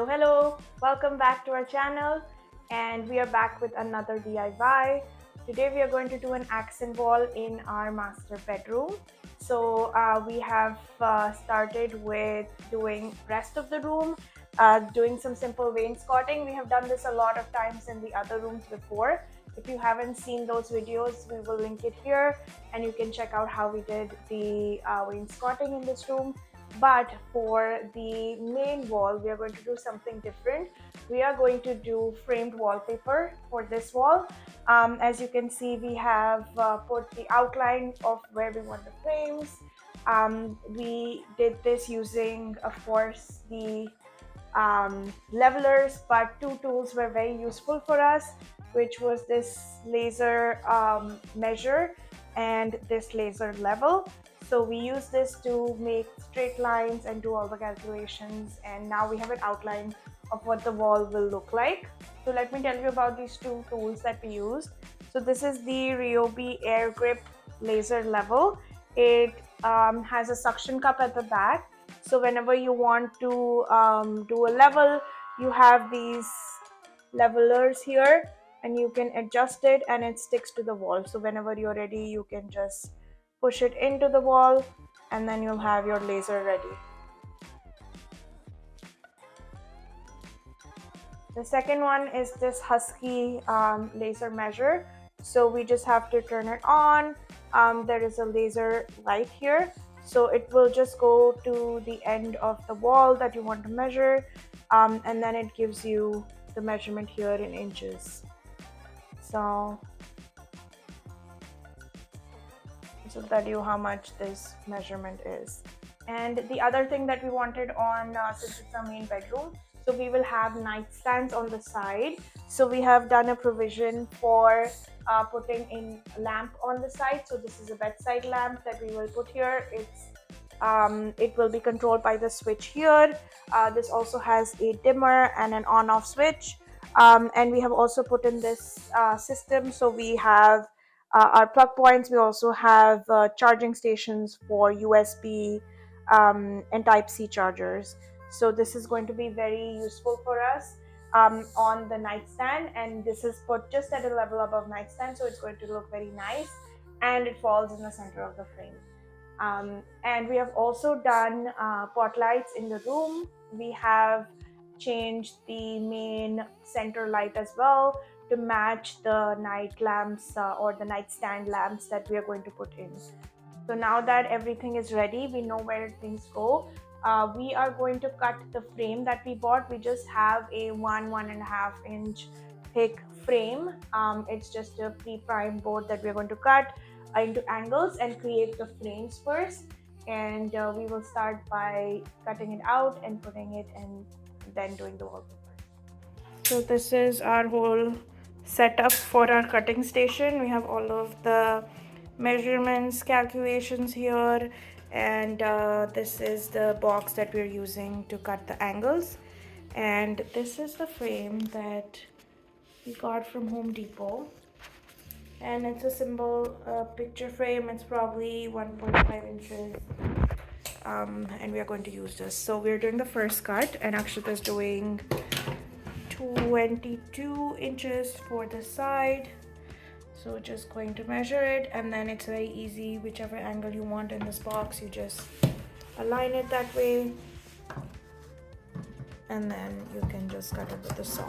Hello, welcome back to our channel, and we are back with another DIY. Today we are going to do an accent wall in our master bedroom. So we have started with doing rest of the room, doing some simple wainscoting. We have done this a lot of times in the other rooms before. If you haven't seen those videos, we will link it here and you can check out how we did the wainscoting in this room. But for the main wall, we are going to do something different. We are going to do framed wallpaper for this wall. As you can see, we have put the outline of where we want the frames. We did this using, of course, the levelers, but two tools were very useful for us, which was this laser measure and this laser level. So we use this to make straight lines and do all the calculations, and now we have an outline of what the wall will look like. So let me tell you about these two tools that we used. So this is the Ryobi Air Grip Laser Level. It has a suction cup at the back. So whenever you want to do a level, you have these levelers here and you can adjust it and it sticks to the wall. So whenever you're ready, you can just push it into the wall and then you'll have your laser ready. The second one is this Husky laser measure. So we just have to turn it on. There is a laser light here. So it will just go to the end of the wall that you want to measure. And then it gives you the measurement here in inches. So this will tell you how much this measurement is. And the other thing that we wanted on, since it's our main bedroom, so we will have nightstands on the side. So we have done a provision for putting in a lamp on the side. So this is a bedside lamp that we will put here. It will be controlled by the switch here. This also has a dimmer and an on-off switch. And we have also put in this system. So we have our plug points. We also have charging stations for USB and Type-C chargers. So this is going to be very useful for us on the nightstand, and this is put just at a level above nightstand, so it's going to look very nice and it falls in the center of the frame. And we have also done pot lights in the room. We have changed the main center light as well to match the night lamps or the nightstand lamps that we are going to put in. So now that everything is ready, we know where things go. We are going to cut the frame that we bought. We just have a 1.5 inch thick frame. It's just a pre-primed board that we're going to cut into angles and create the frames first. And we will start by cutting it out and putting it and then doing the wallpaper. So this is our whole setup for our cutting station. We have all of the measurements, calculations here, and this is the box that we're using to cut the angles. And this is the frame that we got from Home Depot, and it's a simple picture frame. It's probably 1.5 inches, and we are going to use this. So we're doing the first cut, and Akshita is doing 22 inches for the side. So just going to measure it, and then it's very easy. Whichever angle you want in this box, you just align it that way, and then you can just cut it with the saw.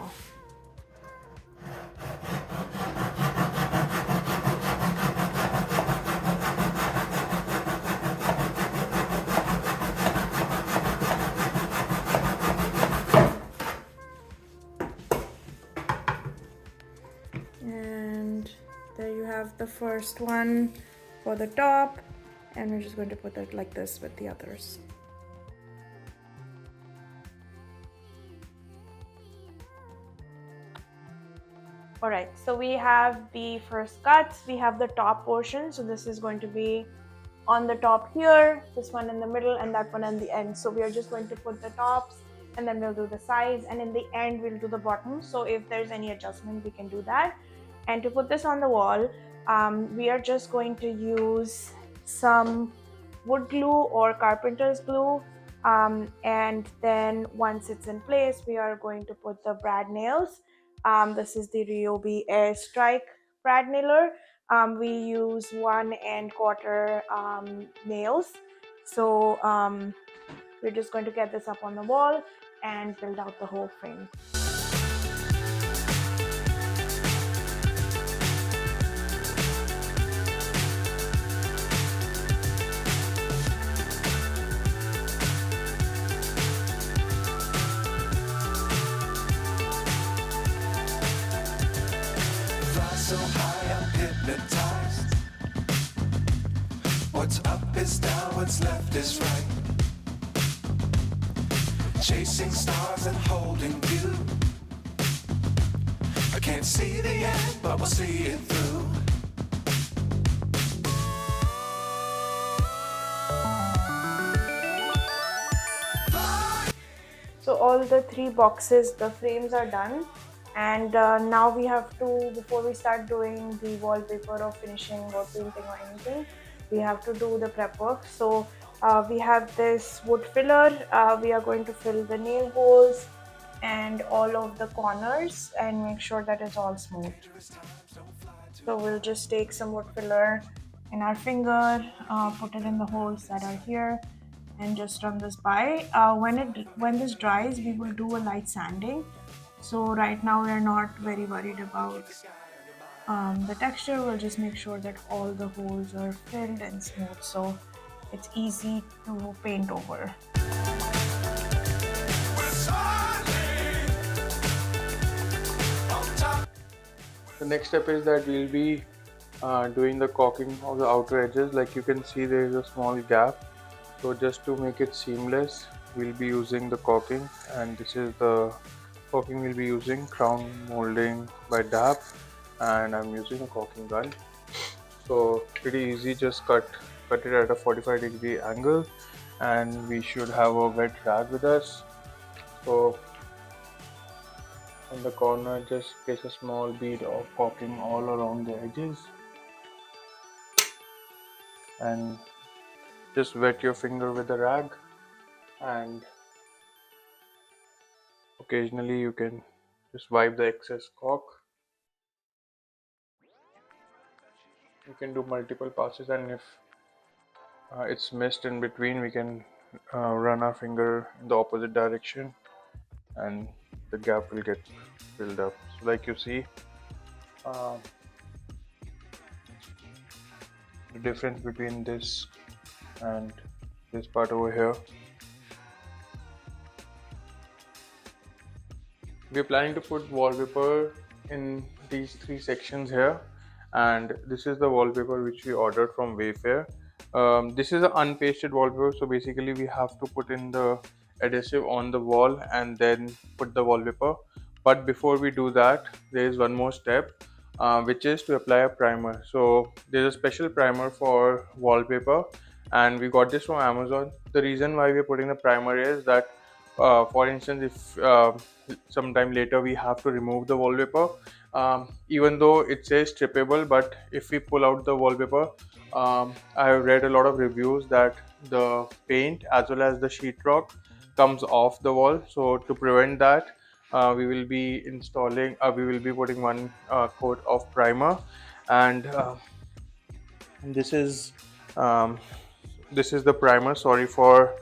And there you have the first one for the top, and we're just going to put it like this with the others. All right, so we have the first cuts. We have the top portion. So this is going to be on the top here, this one in the middle, and that one in the end. So we are just going to put the tops, and then we'll do the sides, and in the end we'll do the bottom. So if there's any adjustment, we can do that. And to put this on the wall, we are just going to use some wood glue or carpenter's glue. And then once it's in place, we are going to put the brad nails. This is the Ryobi Airstrike brad nailer. We use 1 1/4 nails. So we're just going to get this up on the wall and build out the whole frame. So high, I'm hypnotized. What's up is down, what's left is right. Chasing stars and holding you. I can't see the end, but we'll see it through. So all the 3 boxes, the frames are done, and now we have to, before we start doing the wallpaper or finishing or painting or anything, we have to do the prep work. So we have this wood filler. We are going to fill the nail holes and all of the corners and make sure that it's all smooth. So we'll just take some wood filler in our finger, put it in the holes that are here, and just run this by. When this dries, we will do a light sanding. So right now we're not very worried about the texture. We'll just make sure that all the holes are filled and smooth, so it's easy to paint over. The next step is that we'll be doing the caulking of the outer edges. Like you can see, there is a small gap. So just to make it seamless, we'll be using the caulking, and this is the caulking we'll be using, crown molding by DAP, and I'm using a caulking gun. So pretty easy, just cut it at a 45-degree angle, and we should have a wet rag with us. So on the corner, just place a small bead of caulking all around the edges, and just wet your finger with the rag, and occasionally you can just wipe the excess caulk. You can do multiple passes, and if it's missed in between, we can run our finger in the opposite direction and the gap will get filled up. So like you see, uh, the difference between this and this part over here. We're planning to put wallpaper in these 3 sections here, and this is the wallpaper which we ordered from Wayfair. This is an unpasted wallpaper, so basically we have to put in the adhesive on the wall and then put the wallpaper. But before we do that, there is one more step, which is to apply a primer. So there's a special primer for wallpaper, and we got this from Amazon. The reason why we're putting the primer is that for instance, if sometime later we have to remove the wallpaper, even though it says strippable, but if we pull out the wallpaper, I have read a lot of reviews that the paint as well as the sheetrock comes off the wall. So to prevent that, we will be putting one coat of primer, and this is um, this is the primer. Sorry for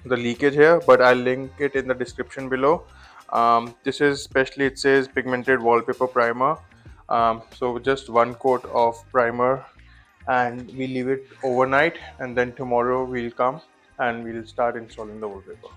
the leakage here, but I'll link it in the description below. This is especially, it says pigmented wallpaper primer. So just one coat of primer, and we leave it overnight, and then tomorrow we'll come and we'll start installing the wallpaper.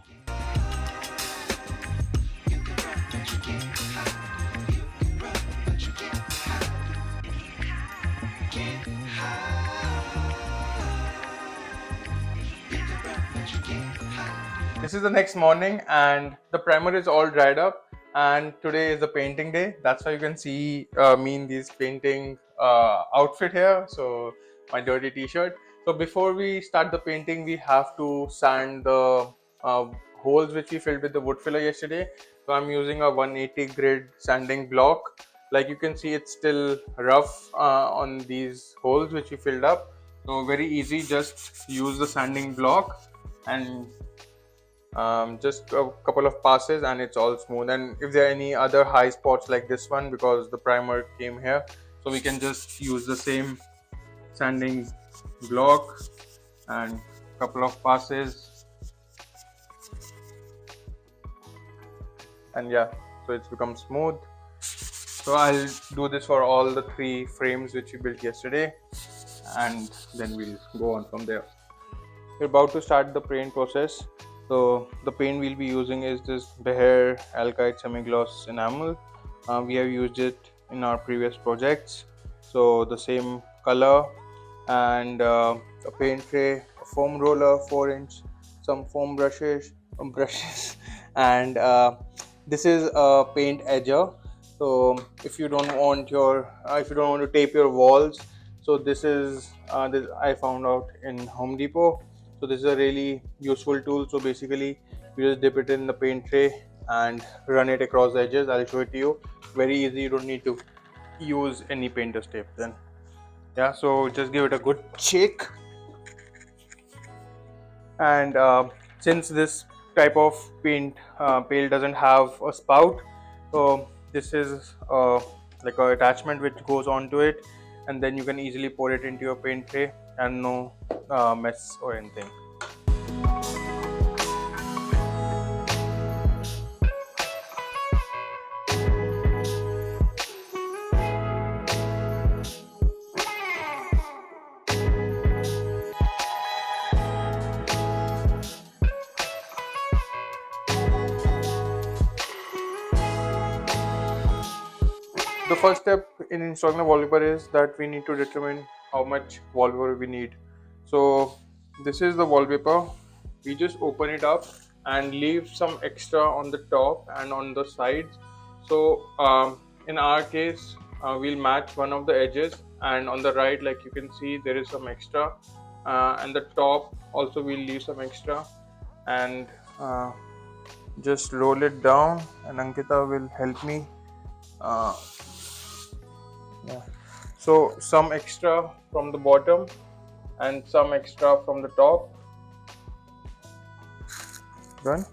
This is the next morning, and the primer is all dried up, and today is the painting day. That's why you can see me in this painting outfit here, so my dirty t-shirt. So before we start the painting, we have to sand the holes which we filled with the wood filler yesterday. So I'm using a 180 grit sanding block. Like you can see, it's still rough on these holes which we filled up. So very easy, just use the sanding block and just a couple of passes and it's all smooth. And if there are any other high spots like this one, because the primer came here, so we can just use the same sanding block and couple of passes, and yeah, so it's become smooth. So I'll do this for all the 3 frames which we built yesterday, and then we'll go on from there. We're about to start the paint process. So the paint we'll be using is this Behr Alkite semi-gloss enamel. We have used it in our previous projects. So the same color, and a paint tray, a foam roller 4-inch, some foam brushes, and this is a paint edger. So if you don't want to tape your walls, so this I found out in Home Depot. So this is a really useful tool. So basically you just dip it in the paint tray and run it across the edges. I'll show it to you. Very easy, you don't need to use any painter's tape then. Yeah, so just give it a good shake. And since this type of pail doesn't have a spout, so this is like a attachment which goes onto it, and then you can easily pour it into your paint tray and no mess or anything. The first step in installing the wallpaper is that we need to determine how much wallpaper we need. So this is the wallpaper. We just open it up and leave some extra on the top and on the sides. So in our case, we'll match one of the edges, and on the right, like you can see, there is some extra, and the top also we'll leave some extra, and just roll it down, and Ankita will help me. Yeah. So some extra from the bottom and some extra from the top. Done.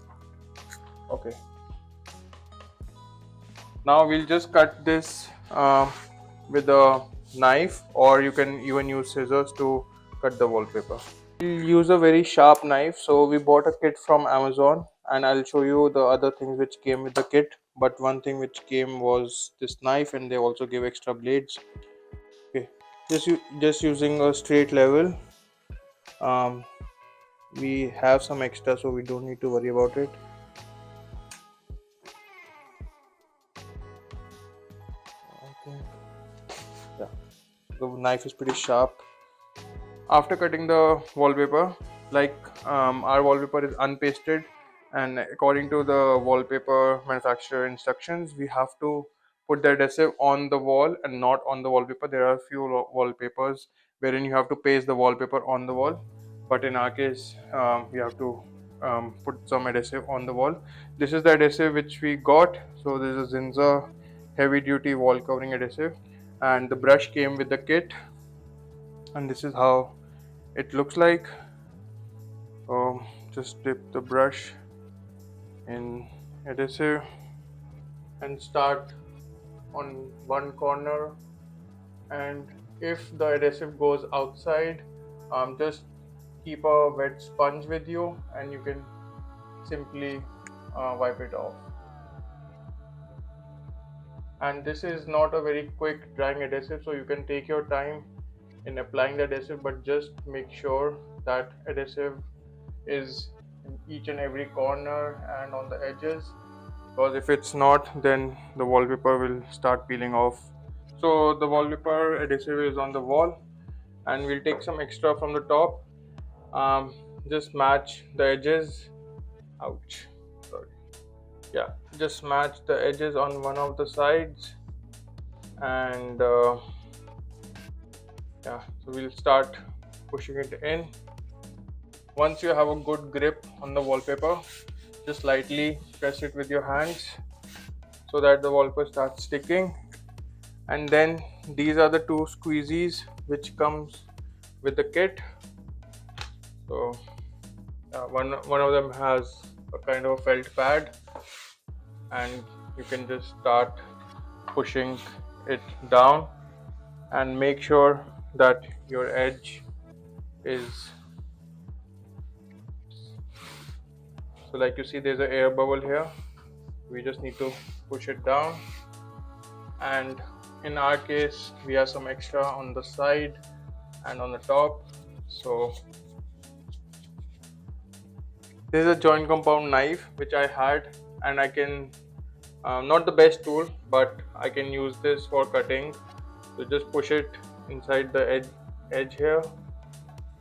Okay. Now we'll just cut this with a knife, or you can even use scissors to cut the wallpaper. We'll use a very sharp knife. So we bought a kit from Amazon, and I'll show you the other things which came with the kit. But one thing which came was this knife, and they also give extra blades. Okay, just using a straight level. Um, we have some extra, so we don't need to worry about it. Okay. Yeah, the knife is pretty sharp. After cutting the wallpaper, like our wallpaper is unpasted, and according to the wallpaper manufacturer instructions, we have to put the adhesive on the wall and not on the wallpaper. There are a few wallpapers wherein you have to paste the wallpaper on the wall, but in our case we have to put some adhesive on the wall. This is the adhesive which we got. So this is Zinza heavy duty wall covering adhesive, and the brush came with the kit, and this is how it looks like. Just dip the brush in adhesive and start on one corner, and if the adhesive goes outside, just keep a wet sponge with you and you can simply wipe it off. And this is not a very quick drying adhesive, so you can take your time in applying the adhesive, but just make sure that adhesive is in each and every corner and on the edges, because if it's not, then the wallpaper will start peeling off. So the wallpaper adhesive is on the wall, and we'll take some extra from the top. Just match the edges. Ouch, sorry. Yeah, just match the edges on one of the sides, and yeah, so we'll start pushing it in. Once you have a good grip on the wallpaper, just lightly press it with your hands so that the wallpaper starts sticking. And then these are the 2 squeegees which comes with the kit. So One of them has a kind of a felt pad, and you can just start pushing it down and make sure that your edge is, so like you see there's an air bubble here. We just need to push it down, and in our case we have some extra on the side and on the top. So this is a joint compound knife which I had, and I can not the best tool, but I can use this for cutting. So just push it inside the edge here,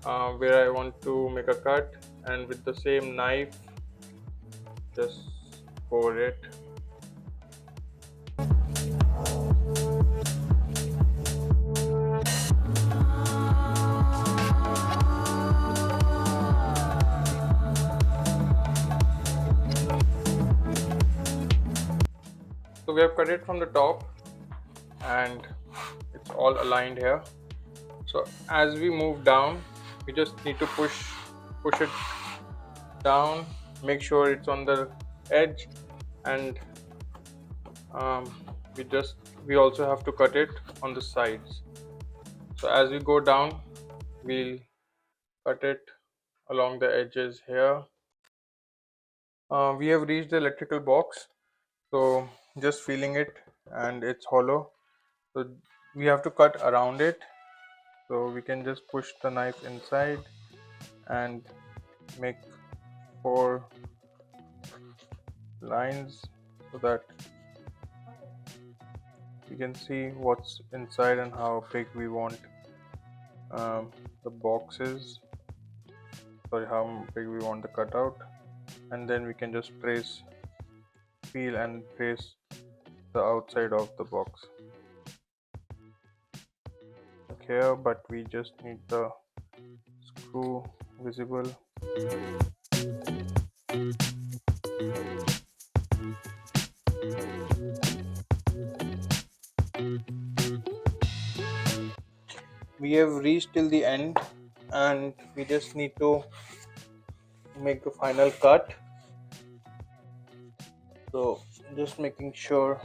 where I want to make a cut, and with the same knife just pour it. So we have cut it from the top and it's all aligned here. So as we move down, we just need to push it down, make sure it's on the edge, and um, we also have to cut it on the sides. So as we go down, we'll cut it along the edges here. We have reached the electrical box, so just feeling it, and it's hollow, so we have to cut around it. So we can just push the knife inside and make 4 lines so that we can see what's inside and how big we want the boxes, sorry, how big we want the cutout, and then we can just peel and trace the outside of the box like here, but we just need the screw visible. We have reached till the end, and we just need to make the final cut. So just making sure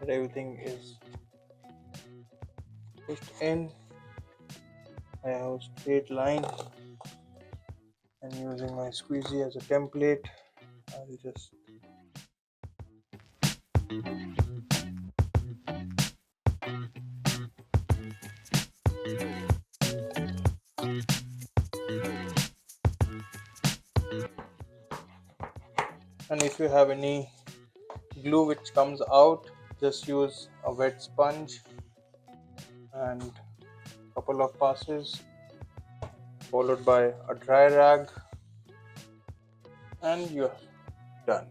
that everything is pushed in. I have a straight line, and using my squeegee as a template, I'll just and if you have any glue which comes out, just use a wet sponge and a couple of passes followed by a dry rag, and you're done.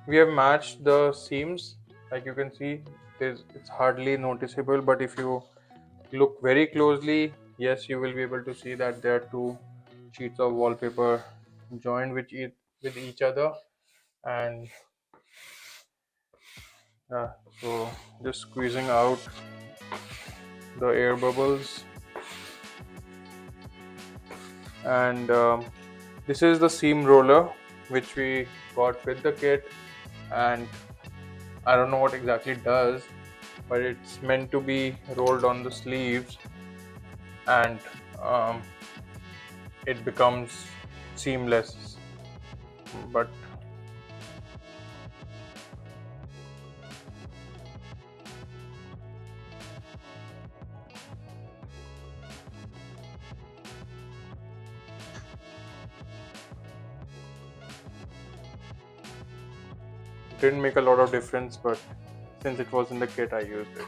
We have matched the seams, like you can see it's hardly noticeable, but if you look very closely, yes, you will be able to see that there are 2 sheets of wallpaper joined with each other. And so just squeezing out the air bubbles, and this is the seam roller which we got with the kit, and I don't know what exactly it does, but it's meant to be rolled on the sleeves, and it becomes seamless. But it didn't make a lot of difference, but since it was in the kit, I used it.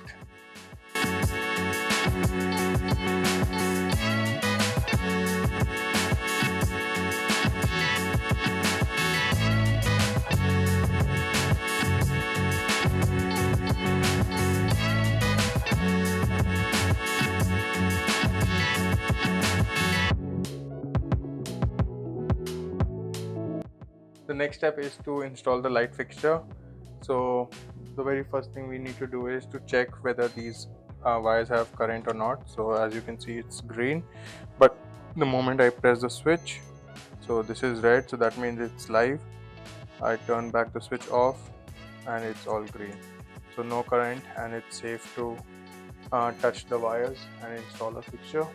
The next step is to install the light fixture. So the very first thing we need to do is to check whether these wires have current or not. So as you can see, it's green, but the moment I press the switch, so this is red, so that means it's live. I turn back the switch off and it's all green, so no current, and it's safe to touch the wires and install a fixture.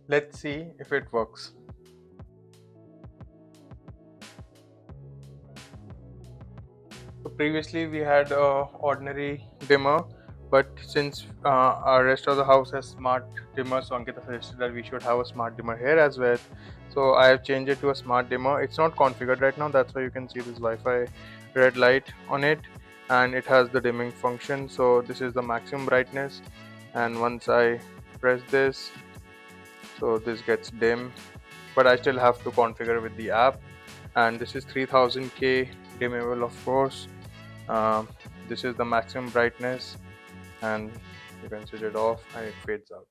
Let's see if it works. So previously we had a ordinary dimmer, but since our rest of the house has smart dimmers, so Ankita suggested that we should have a smart dimmer here as well. So I have changed it to a smart dimmer. It's not configured right now, that's why you can see this Wi-Fi red light on it, and it has the dimming function. So this is the maximum brightness, and once I press this, so this gets dim, but I still have to configure with the app. And this is 3000K dimmable, of course. um, this is the maximum brightness, and you can switch it off and it fades out.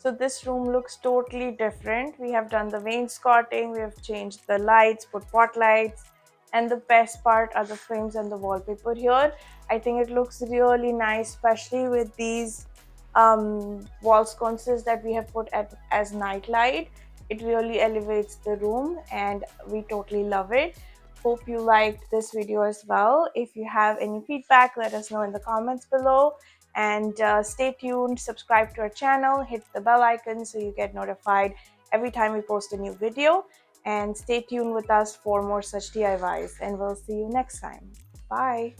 So this room looks totally different. We have done the wainscoting, we have changed the lights, put pot lights, and the best part are the frames and the wallpaper here. I think it looks really nice, especially with these wall sconces that we have put as night light. It really elevates the room and we totally love it. Hope you liked this video as well. If you have any feedback, let us know in the comments below. And stay tuned, subscribe to our channel, hit the bell icon so you get notified every time we post a new video. And stay tuned with us for more such DIYs. And we'll see you next time. Bye.